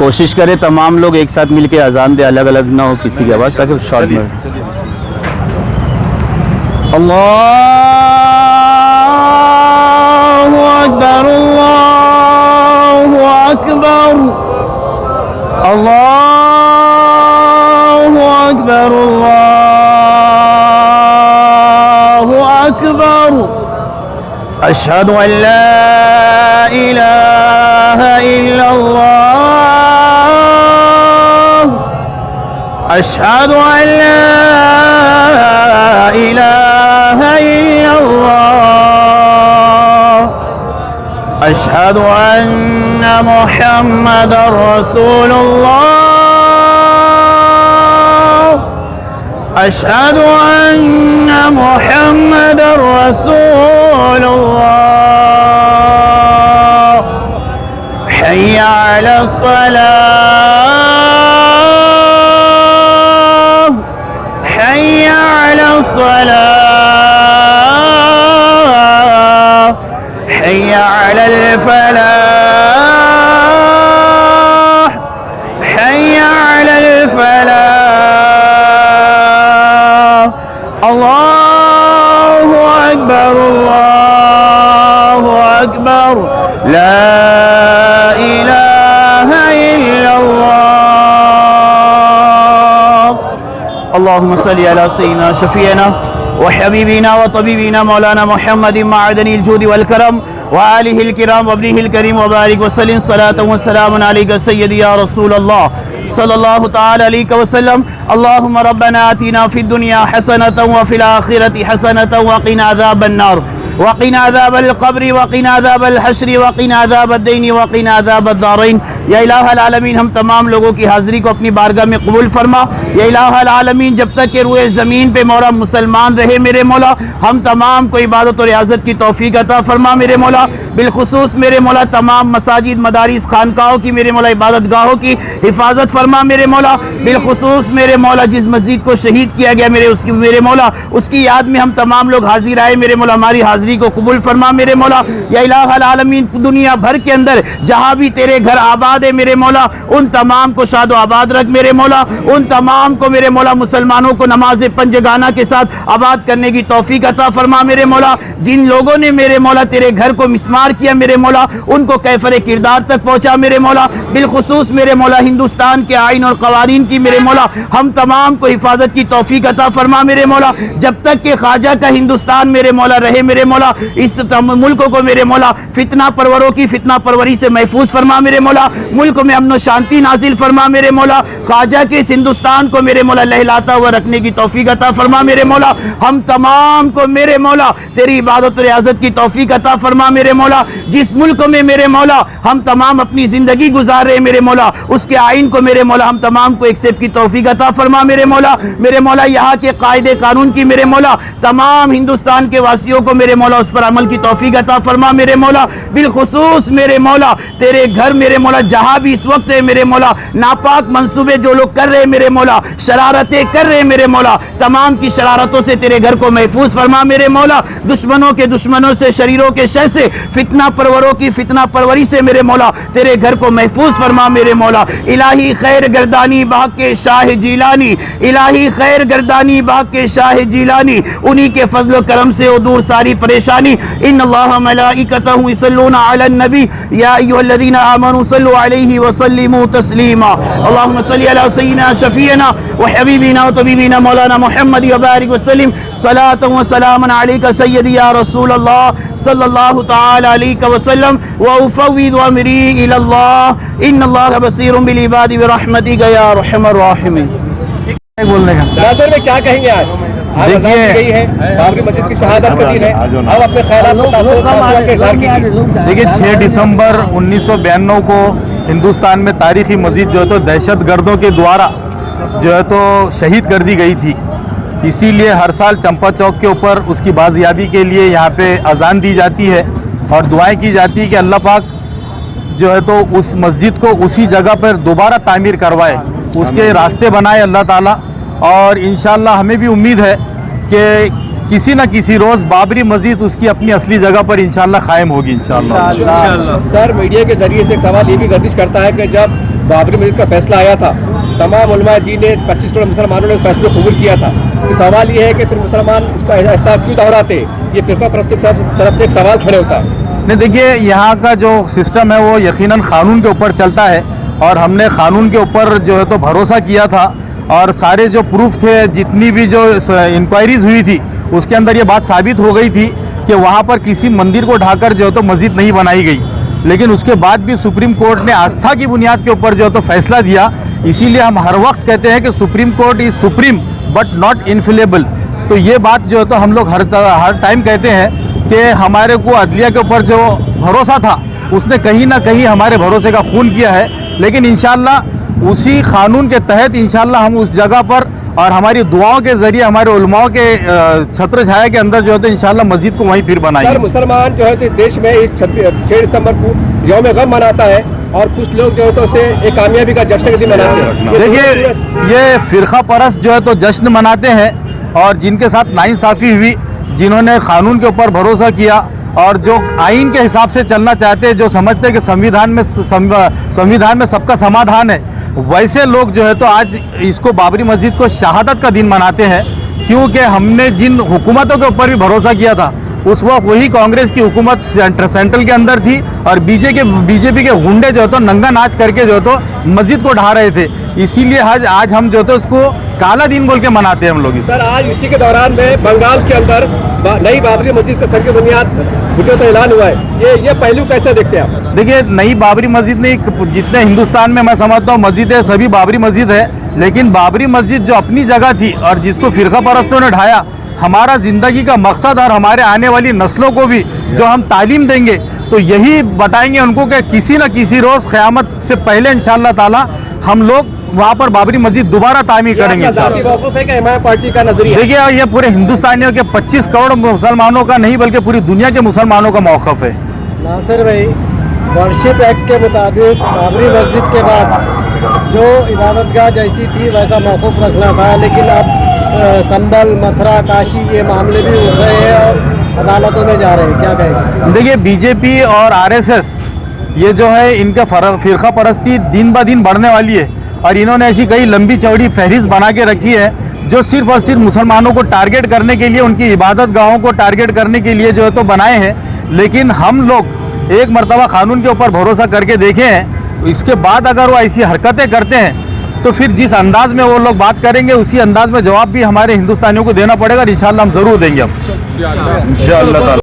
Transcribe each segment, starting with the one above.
कोशिश करें तमाम लोग एक साथ मिलके अजान दे, अलग अलग ना हो किसी की आवाज़, ताकि शॉर्ट में। अल्लाहु अकबर, अल्लाहु अकबर, अल्लाहु अकबर, अल्लाहु अकबर। अशहदु अल्ला इलाहा इल्लल्लाह, अशहदु अल्ला इलाहा इल्लल्लाह, अशहदु अन्ना मुहम्मदर रसूलुल्लाह, अशहदु अन्ना मुहम्मदर रसूलुल्लाह। हय्या अलस सलाह, हय्या अलस सलाह, हय्या अलल फलाह, हय्या अलल फलाह। अल्लाहु अकबर, अल्लाहु अकबर, ला इलाहा इल्लल्लाह। अल्लाहुम्मा सल्ली अला सय्यिदिना शफीना व हबीबिना व तबीबिना मौलाना मुहम्मदिन मअदनिल जूद वल करम व आलिहिल किराम व इब्निहिल करीम व बारिक व सल्लिम सलातन व सलामुन अलैका सय्यदी या रसूलल्लाह सल्लल्लाहु तआला अलैहि वसल्लम। अल्लाहुम्मा रब्बना आतिना फिद दुनिया हसनतन व फिल आखिरति हसनतन व क़िना अज़ाबन नार वक़िना अज़ाबल क़ब्रि वक़िना अज़ाबल हश्रि वक़िना अज़ाबद दीन वक़िना अज़ाबद दारैन। या इलाहुल आलमीन, हम तमाम लोगों की हाज़िरी को अपनी बारगाह में कबूल फरमा। या इलाहुल आलमीन, जब तक के रूए ज़मीन पे मौला मुसलमान रहे मेरे मौला, हम तमाम को इबादत और रियाज़त की तौफ़ीक़ अता फरमा मेरे मौला। बिलखुसूस मेरे मौला तमाम मसाजिद, मदारिस, खानकाहों की मेरे मौला इबादत गाहों की हिफाजत फरमा मेरे मौला। बिलखुसूस मेरे मौला जिस मस्जिद को शहीद किया गया मेरे मौला, उसकी याद में हम तमाम लोग हाजिर आए मेरे मौला, हमारी हाजिरी को कबूल फरमा मेरे मौला। या इलाहुल आलमीन, दुनिया भर के अंदर जहाँ भी तेरे घर आबाद है मेरे मौला, उन तमाम को शादो आबाद रख मेरे मौला। उन तमाम को मेरे मौला मुसलमानों को नमाज पंजगाना के साथ आबाद करने की तौफीक अता फरमा मेरे मौला। जिन लोगों ने मेरे मौला तेरे घर को मिस्मार किया मेरे मौला, उनको कैफरे किरदार तक पहुँचा मेरे मौला। बिलखुसूस मेरे मौला हिंदुस्तान के आइन और कवानीन की मेरे मौला हम तमाम को हिफाजत की तौफीक अता फरमा मेरे मौला। जब तक के ख्वाजा का हिंदुस्तान मेरे मौला रहे मेरे मौला, इस मुल्क को मेरे मौला फितना परवरों की फितना परवरी से महफूज फरमा मेरे मौला। मुल्क में अमन शांति नाजिल फरमा मेरे मौला। ख्वाजा के इस हिंदुस्तान को मेरे मौला लहलाता हुआ रखने की तौफीक अता फरमा मेरे मौला। हम तमाम को मेरे मौला तेरी इबादत और रियाज़त की तौफीक अता फरमा मेरे मौला। जिस मुल्क में मेरे मौला हम तमाम अपनी जिंदगी गुजार रहे मेरे मौला, उसके आइन को मेरे मौला हम तमाम को एक्सेप्ट की तौफीक अता फरमा मेरे मौला। मेरे मौला यहाँ के कायदे कानून की मेरे मौला तमाम हिंदुस्तान के वासियों को मेरे मौला उस पर अमल की तौफीक अता फरमा मेरे मौला। बिलखुसूस मेरे मौला तेरे घर मेरे मौला जहाँ भी इस वक्त है मेरे मौला, नापाक मंसूबे जो लोग कर रहे मेरे मौला, शरारतें कर रहे मेरे मौला, तमाम की शरारतों से तेरे घर को महफूज फरमा मेरे मौला। दुश्मनों के दुश्मनों से, शरीरों के शर से, फितना परवरों की फितना परवरी से मेरे मौला तेरे घर को महफूज फरमा मेरे मौला। इलाही खैर गर्दानी बाग के शाह जिलानी, इलाही खैर गर्दानी बाग के शाह जिलानी, उन्हीं के फजल करम से वो दूर सारी परेशानी। इन्नल्लाह मलाइकतहु यसल्लूना अलन नबी या अय्युहल्लज़ीना आमनू सल्लु अलैहि व सल्लिमू तस्लीमा। अल्लाहुम्मा सल्लि अला सय्यिदिना शफीना व हबीबिना व तबीबिना मौलाना मुहम्मद व बारिक व सल्लिम सलातन व सलामन अलैका सय्यदी या रसूलल्लाह सल्लल्लाहु तआला अलैहि व सल्लम व उफव्विदु अमरी इलल्लाह इन्नल्लाह बसीरुम बिल इबादी व रहमतिका या अरहमर राहिमीन। बोलने का नासिर में क्या कहेंगे आज? देखिए बाबरी मस्जिद की शहादत का दिन है, अब अपने ख्यालात के इज़हार कीजिए। देखिए 6 दिसंबर 1992 को हिंदुस्तान में तारीखी मस्जिद जो है तो दहशतगर्दों के द्वारा जो है तो शहीद कर दी गई थी। इसीलिए हर साल चंपा चौक के ऊपर उसकी बाजियाबी के लिए यहाँ पे अजान दी जाती है और दुआएं की जाती है कि अल्लाह पाक जो है तो उस मस्जिद को उसी जगह पर दोबारा तामीर करवाए, उसके रास्ते बनाए अल्लाह ताला। और इंशाअल्लाह हमें भी उम्मीद है कि किसी न किसी रोज़ बाबरी मस्जिद उसकी अपनी असली जगह पर इंशाअल्लाह कायम होगी इंशाअल्लाह। सर मीडिया के ज़रिए से एक सवाल ये भी गर्दिश करता है कि जब बाबरी मस्जिद का फैसला आया था, तमाम उलमा दीन ने 25 करोड़ मुसलमानों ने उस फैसले को कबूल किया था। तो सवाल ये है कि फिर मुसलमान इसका ऐसा क्यों दोहराते? ये फिरका परस्ती की तरफ से एक सवाल खड़े होता है। नहीं, देखिए यहाँ का जो सिस्टम है वो यकीनन क़ानून के ऊपर चलता है और हमने क़ानून के ऊपर जो है तो भरोसा किया था और सारे जो प्रूफ थे, जितनी भी जो इंक्वायरीज़ हुई थी उसके अंदर ये बात साबित हो गई थी कि वहाँ पर किसी मंदिर को ढाकर जो है तो मस्जिद नहीं बनाई गई। लेकिन उसके बाद भी सुप्रीम कोर्ट ने आस्था की बुनियाद के ऊपर जो है तो फैसला दिया। इसीलिए हम हर वक्त कहते हैं कि Supreme Court is supreme but not infallible. तो ये बात जो है तो हम लोग हर टाइम कहते हैं कि हमारे को अदलिया के ऊपर जो भरोसा था उसने कहीं ना कहीं हमारे भरोसे का खून किया है। लेकिन इंशाल्लाह उसी क़ानून के तहत इंशाल्लाह हम उस जगह पर और हमारी दुआओं के ज़रिए हमारे उलमाओं के छत्र छाया के अंदर जो है तो इंशाल्लाह मस्जिद को वहीं फिर बनाएंगे। सर, मुसलमान जो है तो देश में इस 6 दिसंबर को यौम गम मनाता है और कुछ लोग जो है तो उसे एक कामयाबी का जश्न के दिन मनाते हैं। देखिए ये फ़िरका परस्त जो है तो जश्न मनाते हैं और जिनके साथ नाइंसाफ़ी हुई, जिन्होंने क़ानून के ऊपर भरोसा किया और जो आइन के हिसाब से चलना चाहते हैं, जो समझते हैं कि संविधान में सबका समाधान है, वैसे लोग जो है तो आज इसको बाबरी मस्जिद को शहादत का दिन मनाते हैं। क्योंकि हमने जिन हुकूमतों के ऊपर भी भरोसा किया था उस वक्त वही कांग्रेस की हुकूमत सेंट्रल के अंदर थी और बीजेपी के गुंडे जो है तो नंगा नाच करके जो है तो मस्जिद को ढा रहे थे। इसीलिए आज हम जो है तो उसको काला दिन बोल के मनाते हैं हम लोग। सर, आज इसी के दौरान में बंगाल के अंदर नई बाबरी मस्जिद का संग बुनियाद मुझे तो ऐलान हुआ है। ये पहलू कैसे देखते हैं आप? देखिए, नई बाबरी मस्जिद नहीं, जितने हिंदुस्तान में मैं समझता हूँ मस्जिद है सभी बाबरी मस्जिद है। लेकिन बाबरी मस्जिद जो अपनी जगह थी और जिसको फ़िरका परस्तों ने ढाया, हमारा ज़िंदगी का मकसद और हमारे आने वाली नस्लों को भी जो हम तालीम देंगे तो यही बताएंगे उनको कि किसी न किसी रोज़ क़यामत से पहले इंशाअल्लाह ताला हम लोग वहाँ पर बाबरी मस्जिद दोबारा तामीर करेंगे। पार्टी का नजरिया? देखिए, ये पूरे हिंदुस्तानियों के 25 करोड़ मुसलमानों का नहीं बल्कि पूरी दुनिया के मुसलमानों का मौक़िफ़ है। नासिर भाई, वर्शिप एक्ट के मुताबिक बाबरी मस्जिद के बाद जो इबादतगाह जैसी थी वैसा मौक़िफ़ रखना था, लेकिन अब संभल, मथुरा, काशी ये मामले भी उठ रहे हैं और अदालतों में जा रहे हैं, क्या कहेंगे? देखिए, बीजेपी और आरएसएस ये जो है इनका फ़िरका परस्ती दिन ब दिन बढ़ने वाली है और इन्होंने ऐसी कई लंबी चौड़ी फहरिस्त बना के रखी है जो सिर्फ़ और सिर्फ मुसलमानों को टारगेट करने के लिए, उनकी इबादत गाहों को टारगेट करने के लिए जो है तो बनाए हैं। लेकिन हम लोग एक मरतबा क़ानून के ऊपर भरोसा करके देखे हैं, इसके बाद अगर वो ऐसी हरकतें करते हैं तो फिर जिस अंदाज में वो लोग बात करेंगे उसी अंदाज में जवाब भी हमारे हिंदुस्तानियों को देना पड़ेगा और इंशाअल्लाह हम ज़रूर देंगे। अब इंशाअल्लाह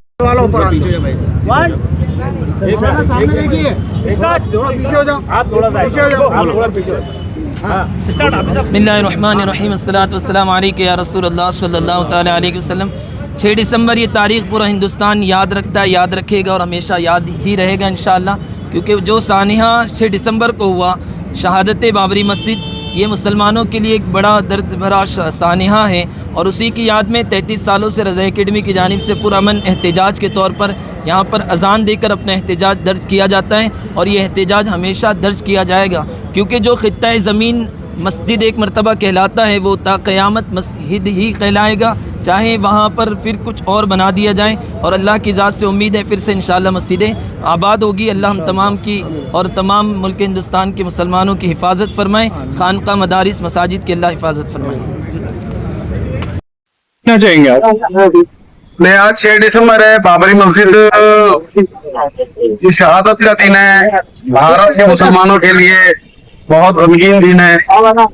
बिस्मिल्लाहिर्रहमानिर्रहीम, अस्सलातु वस्सलामु अलैका या रसूलल्लाह सल्लल्लाहु तआला अलैहि वसल्लम। 6 दिसंबर ये तारीख़ पूरा हिंदुस्तान याद रखता है, याद रखेगा और हमेशा याद ही रहेगा इंशाअल्लाह। क्योंकि जो सानिहा 6 दिसंबर को हुआ, शहादत बाबरी मस्जिद, ये मुसलमानों के लिए एक बड़ा दर्द भरा सानिहा है और उसी की याद में 33 सालों से रज़ा एकेडमी की जानिब से पुरअमन एहतजाज के तौर पर यहाँ पर अज़ान देकर अपना एहतजाज दर्ज किया जाता है और ये एहतजाज हमेशा दर्ज किया जाएगा। क्योंकि जो ख़ित्ता ज़मीन मस्जिद एक मरतबा कहलाता है वो ता क़यामत मस्जिद ही कहलाएगा, चाहे वहाँ पर फिर कुछ और बना दिया जाए। और अल्लाह की ज़ात से उम्मीद है फिर से इंशाअल्लाह मस्जिदें आबाद होगी। अल्लाह हम तमाम की और तमाम मुल्क हिंदुस्तान के मुसलमानों की हिफाजत फरमाएँ, खानका मदारिस मसाजिद की अल्लाह हिफाजत फरमाएँ। क्या चाहेंगे आप? मैं आज 6 दिसंबर है, बाबरी मस्जिद की शहादत का दिन है। भारत के मुसलमानों के लिए बहुत गमगीन दिन है।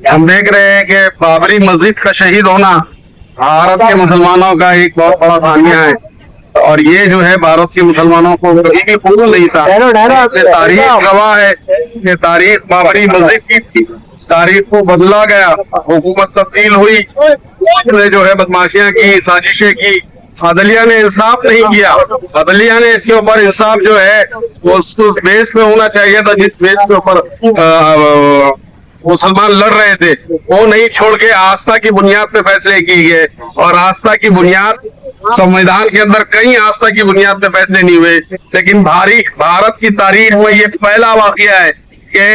हम देख रहे हैं कि बाबरी मस्जिद का शहीद होना भारत के मुसलमानों का एक बहुत बड़ा सानिया है और ये जो है भारत के मुसलमानों को कभी भी भूल नहीं था। तारीख गवाह है कि तारीख बाबरी मस्जिद की थी, तारीख को बदला गया, हुकूमत तब्दील हुई, जो है बदमाशियां की, साजिशें की। अदलिया ने इंसाफ नहीं किया। अदलिया ने इसके ऊपर इंसाफ जो है वो उस बेस पे होना चाहिए था जिस बेस के ऊपर मुसलमान लड़ रहे थे, वो नहीं छोड़ के आस्था की बुनियाद पे फैसले किए गए। और आस्था की बुनियाद, संविधान के अंदर कई आस्था की बुनियाद पे फैसले नहीं हुए, लेकिन भारत की तारीख में ये पहला वाकया है कि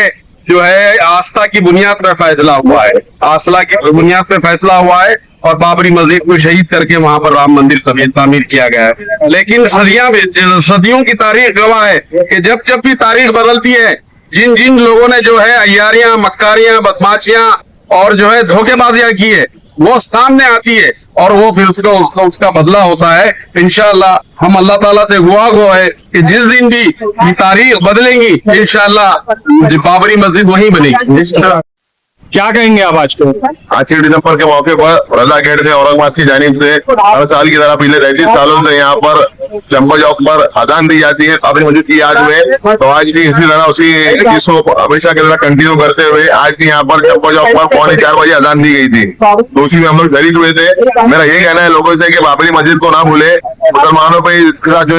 जो है आस्था की बुनियाद पे फैसला हुआ है, आस्था की बुनियाद पे फैसला हुआ है और बाबरी मस्जिद को शहीद करके वहां पर राम मंदिर तामीर किया गया है। लेकिन सदियों की तारीख गवाह है कि जब जब भी तारीख बदलती है जिन जिन लोगों ने जो है अय्यारियां, मक्कारियां, बदमाशियां और जो है धोखेबाजियां की है, वो सामने आती है और वो फिर उसका बदला होता है। इंशाअल्लाह हम अल्लाह ताला से दुआ गो है कि जिस दिन भी ये तारीख बदलेंगी, इंशाअल्लाह बाबरी मस्जिद वहीं बनेगी। क्या कहेंगे आप आज को? आज 6 दिसंबर के मौके पर रजा गेट से औरंगाबाद की जानिब से हर साल की तरह पिछले 33 सालों से यहाँ पर चंपा चौक पर अजान दी जाती है बाबरी मस्जिद की याद में। तो आज भी इसी तरह उसी चीज को हमेशा की तरह कंटिन्यू करते हुए आज भी यहाँ पर चंपा चौक पर 3:45 बजे अजान दी गई थी। तो उसी में हम लोग शरीक हुए थे। मेरा यही कहना है लोगों से कि बाबरी मस्जिद को ना भूले। मुसलमानों पर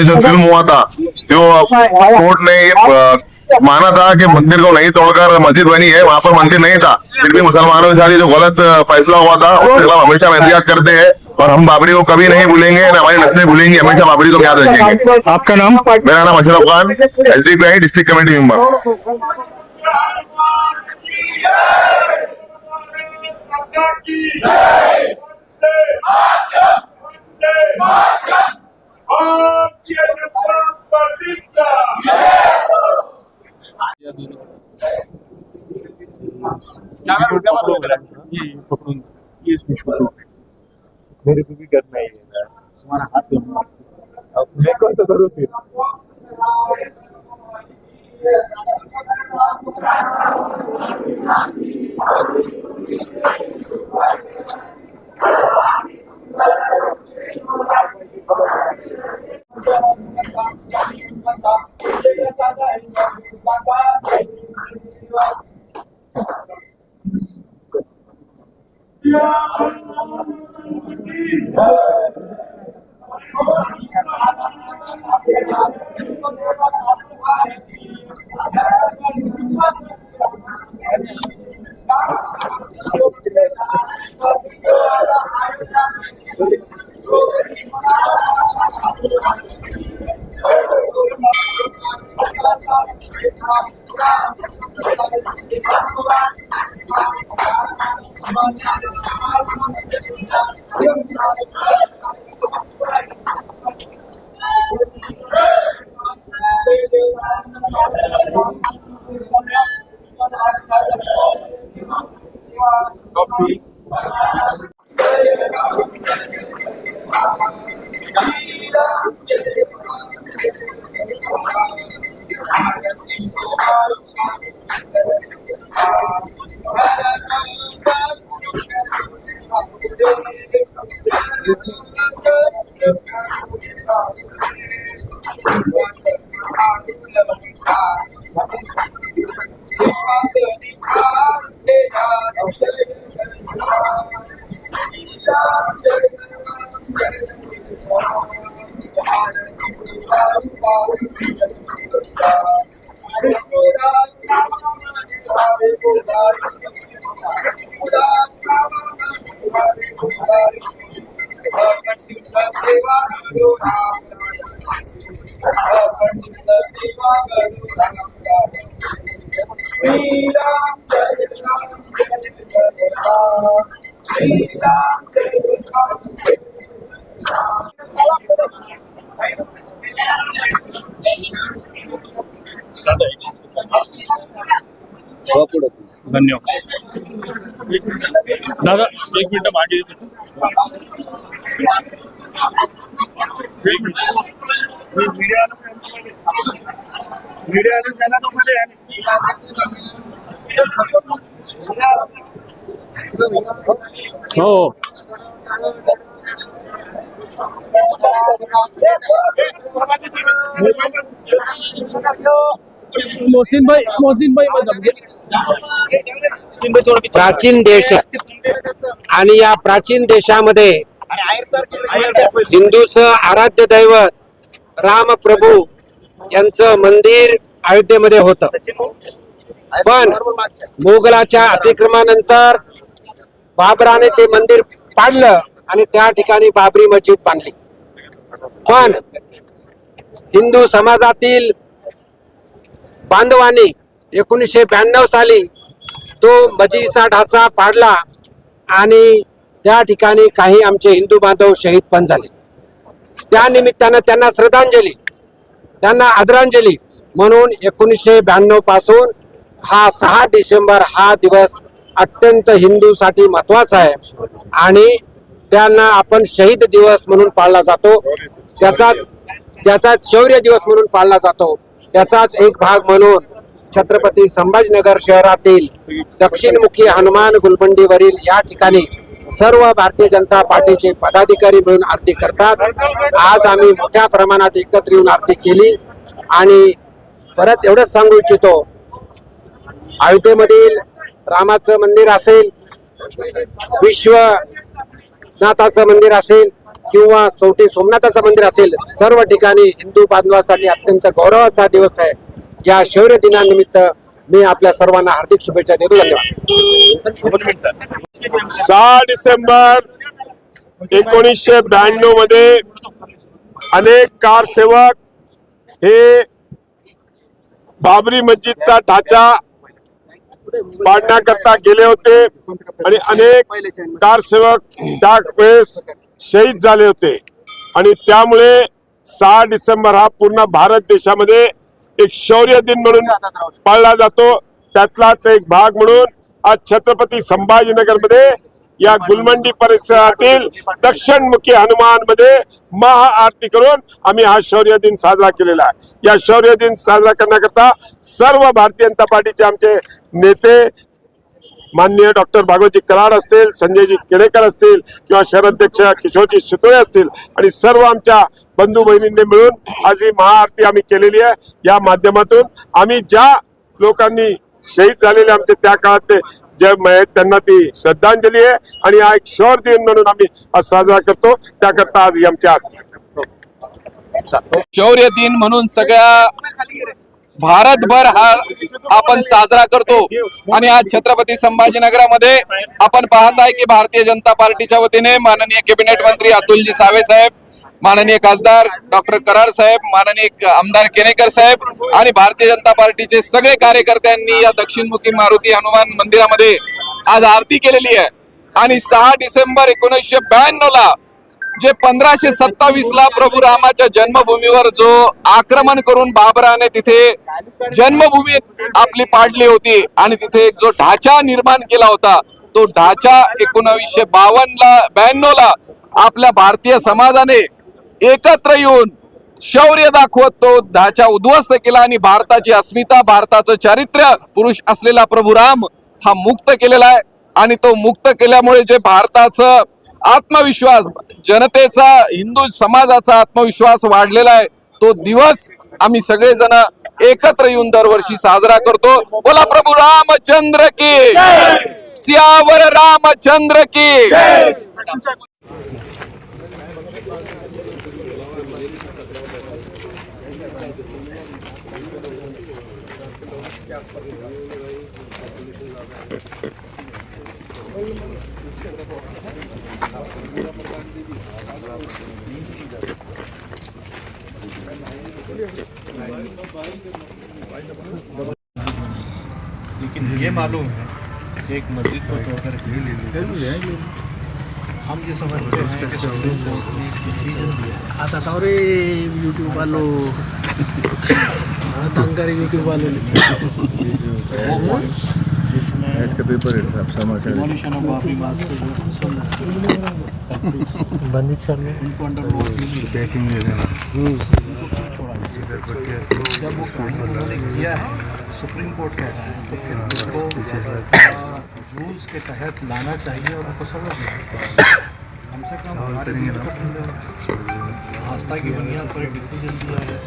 जो फिल्म हुआ था, जो कोर्ट ने माना था कि मंदिर को नहीं तोड़कर मस्जिद बनी है, वहाँ पर मंदिर नहीं था, फिर भी मुसलमानों के साथ जो गलत फैसला हुआ था उसके खिलाफ हमेशा हम एहतियात करते हैं और हम बाबरी को कभी नहीं भूलेंगे, न हमारी नस्लें भूलेंगी, हमेशा बाबरी को याद रखेंगे। आपका नाम? मेरा नाम Ashraf Khan, SDPI district committee member. मेरे को भी करना ही है तुम्हारा हाथ अब मैं कौन सा करूँ फिर? धन्यवाद दादा, 1 मिनिट मागे हो. मोहसिन भाई प्राचीन देश आणि या प्राचीन देशामध्ये हिंदूचं आराध्य दैवत रामप्रभू यांचं मंदिर अयोध्येमध्ये होतं. पण मोगलाच्या अतिक्रमणानंतर बाबराने ते मंदिर पाडलं आणि त्या ठिकाणी बाबरी मस्जिद बांधली. पण हिंदू समाजातील बांधवांनी 1992 साली तो मस्जिदीचा ढाचा पाडला आणि त्या ठिकाणी काही आमचे हिंदू बांधव शहीद पण झाले. त्या निमित्तानं त्यांना श्रद्धांजली, त्यांना आदरांजली म्हणून 1992 पासून हा 6 डिसेंबर हा दिवस अत्यंत हिंदूसाठी महत्वाचा आहे आणि त्यांना आपण शहीद दिवस म्हणून पाळला जातो. त्याचाच शौर्य दिवस म्हणून पाळला जातो. त्याचाच एक भाग म्हणून छत्रपती संभाजीनगर शहरातील दक्षिणमुखी हनुमान गुलमंडीवरील या ठिकाणी सर्व भारतीय जनता पार्टीचे पदाधिकारी मिळून आरती करतात. आज आम्ही मोठ्या प्रमाणात एकत्र येऊन आरती केली आणि परत एवढंच सांगू इच्छितो, अयोध्येमधील रामाचं मंदिर असेल, विश्वनाथाचं मंदिर असेल किंवा सौटी सोमनाथाचं मंदिर असेल, सर्व ठिकाणी हिंदू बांधवासाठी अत्यंत गौरवाचा दिवस आहे. या शौर्य दिनानिमित्त मी आपल्या सर्वांना हार्दिक शुभेच्छा देतो. धन्यवाद. 6 डिसेंबर 1992 मध्ये अनेक कारसेवक हे बाबरी मस्जिदचा ढाचा पाडण्याकरता गेले होते आणि अनेक कारसेवक त्यावेळेस शहीद झाले होते आणि त्यामुळे 6 डिसेंबर हा पूर्ण भारत देशामध्ये एक शौर्य दिन म्हणून पाळला जातो. त्यातलाच एक भाग म्हणून आज छत्रपती संभाजीनगर मध्ये या गुलमंडी परिसरातील दक्षिणमुखी हनुमान मध्ये महाआरती करून आम्ही हा शौर्य दिन साजरा केलेला आहे. या शौर्य दिन साजरा करण्याकरता सर्व भारतीय जनता पार्टीचे आमचे नेते माननीय डॉक्टर भागवतजी कराड असतील, संजयजी केळेकर असतील किंवा शहराध्यक्ष किशोरजी शितोळे असतील आणि सर्व आमच्या बंधू बहिणींनी मिळून आज ही महाआरती आम्ही केलेली आहे. या माध्यमातून आम्ही ज्या लोकांनी शहीद झालेले आमचे त्या काळातले जे आहेत त्यांना ती श्रद्धांजली आहे आणि हा एक शौर्य दिन म्हणून आम्ही आज साजरा करतो. त्याकरता आज ही आमची आरती. शौर्य दिन म्हणून सगळ्या भारतभर हा आपण साजरा करतो आणि आज छत्रपती संभाजीनगरामध्ये आपण पाहताय की भारतीय जनता पार्टीच्या वतीने माननीय कॅबिनेट मंत्री अतुलजी सावे साहेब, माननीय खासदार डॉक्टर कराड साहेब, माननीय आमदार केनेकर साहेब आणि भारतीय जनता पार्टीचे सगळे कार्यकर्त्यांनी या दक्षिणमुखी मारुती हनुमान मंदिरामध्ये आज आरती केलेली आहे. आणि 6 डिसेंबर 1992 ला जे 1527 ला प्रभू रामाच्या जन्मभूमीवर जो आक्रमण करून बाबराने तिथे जन्मभूमी आपली पाडली होती आणि तिथे जो ढाचा निर्माण केला होता, तो ढाचा 1952 ला आपल्या भारतीय समाजाने एकत्र येऊन शौर्य दाखवत तो ढाचा उद्ध्वस्त केला आणि भारताची अस्मिता, भारताचं चारित्र्य, पुरुष असलेला प्रभू राम हा मुक्त केलेला आहे. आणि तो मुक्त केल्यामुळे जे भारताचं आत्मविश्वास, जनतेचा, हिंदू समाजाचा आत्मविश्वास वाढलेला आहे, तो दिवस आम्ही सगळेजण एकत्र येऊन दरवर्षी साजरा करतो. बोला प्रभू रामचंद्र की, सियावर रामचंद्र की. लेकिन ये मालूम है कि एक मस्जिद को तोड़कर हम ये समझते हैं आता सारे यूट्यूब वालों तंकर यूट्यूब वालों इसका पेपर है आप समाचार बंदी चल रही उनको अंडर पैकिंग दे देना जब वो काम उन्होंने किया है सुप्रीम कोर्ट कह रहा है तो फिर उनको रूल्स के तहत लाना चाहिए और उनको समझना कम से कम आस्था की बुनियाद पर एक डिसीजन दिया है.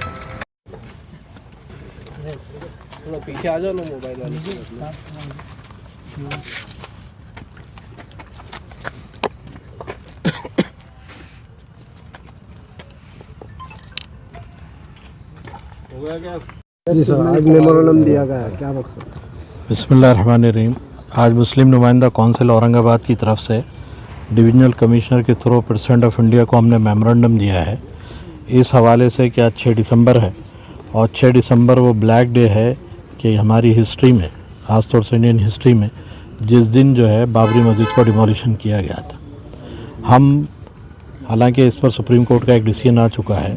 थोड़ा पीछे आ जाओ ना मोबाइल वाले. हो गया क्या? जी सर, आज मेमोरेंडम दिया गया है, क्या मकसद? बिस्मिल्लाहिर्रहमानिर्रहीम. आज मुस्लिम नुमाइंदा कौंसिल औरंगाबाद की तरफ से डिविजनल कमिश्नर के थ्रू प्रेसिडेंट ऑफ इंडिया को हमने मेमोरेंडम दिया है इस हवाले से कि आज 6 दिसंबर है और 6 दिसंबर वो ब्लैक डे है कि हमारी हिस्ट्री में, ख़ासतौर से इंडियन हिस्ट्री में, जिस दिन जो है बाबरी मस्जिद को डिमोलिशन किया गया था. हम हालांकि इस पर सुप्रीम कोर्ट का एक डिसीजन आ चुका है,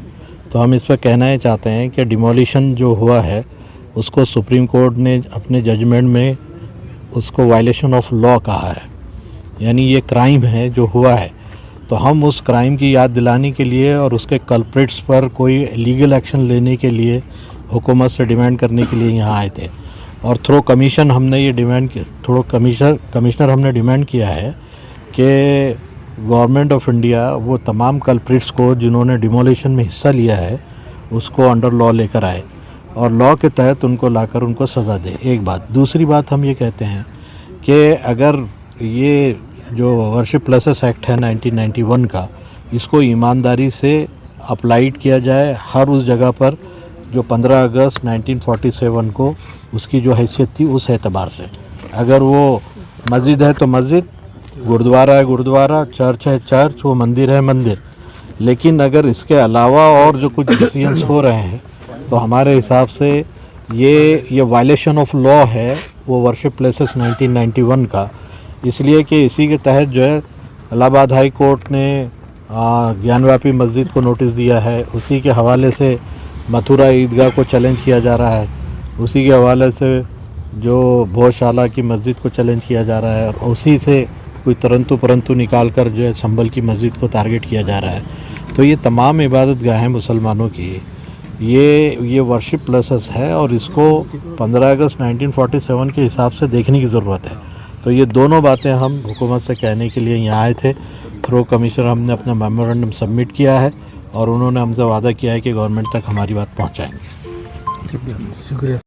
तो हम इस पर कहना ही चाहते हैं कि डिमोलिशन जो हुआ है उसको सुप्रीम कोर्ट ने अपने जजमेंट में उसको वायलेशन ऑफ लॉ कहा है, यानी ये क्राइम है जो हुआ है। तो हम उस क्राइम की याद दिलाने के लिए और उसके कल्प्रिट्स पर कोई लीगल एक्शन लेने के लिए हुकूमत से डिमांड करने के लिए यहाँ आए थे। और थ्रू कमीशन हमने ये डिमांड थ्रू कमिश्नर हमने डिमांड किया है कि गवर्नमेंट ऑफ इंडिया वो तमाम कल्प्रिट्स को जिन्होंने डिमोलिशन में हिस्सा लिया है उसको अंडर लॉ लेकर आए और लॉ के तहत उनको लाकर उनको सज़ा दे। एक बात। दूसरी बात हम ये कहते हैं कि अगर ये जो वर्शिप प्लेसेस एक्ट है 1991 का, इसको ईमानदारी से अप्लाइड किया जाए हर उस जगह पर जो 15 अगस्त 1947 को उसकी जो हैसियत थी उस एतबार से। अगर वो मस्जिद है तो मस्जिद, गुरुद्वारा है गुरुद्वारा, चर्च है चर्च, वो मंदिर है मंदिर। लेकिन अगर इसके अलावा और जो कुछ डिसीजंस हो रहे हैं तो हमारे हिसाब से ये वायलेशन ऑफ लॉ है वो वर्शिप प्लेसेस 1991 का। इसलिए कि इसी के तहत जो है इलाहाबाद हाई कोर्ट ने ज्ञानवापी मस्जिद को नोटिस दिया है, उसी के हवाले से मथुरा ईदगाह को चैलेंज किया जा रहा है, उसी के हवाले से जो भोजशाला की मस्जिद को चैलेंज किया जा रहा है और उसी से कोई परंतु निकाल कर जो है संभल की मस्जिद को टारगेट किया जा रहा है। तो ये तमाम इबादत गाहें मुसलमानों की ये वर्शिप प्लेसेस है और इसको 15 अगस्त 1947 के हिसाब से देखने की ज़रूरत है। तो ये दोनों बातें हम हुकूमत से कहने के लिए यहाँ आए थे। थ्रू कमिश्नर हमने अपना मेमोरेंडम सबमिट किया है और उन्होंने हमसे वादा किया है कि गवर्नमेंट तक हमारी बात पहुँचाएंगे। शुक्रिया।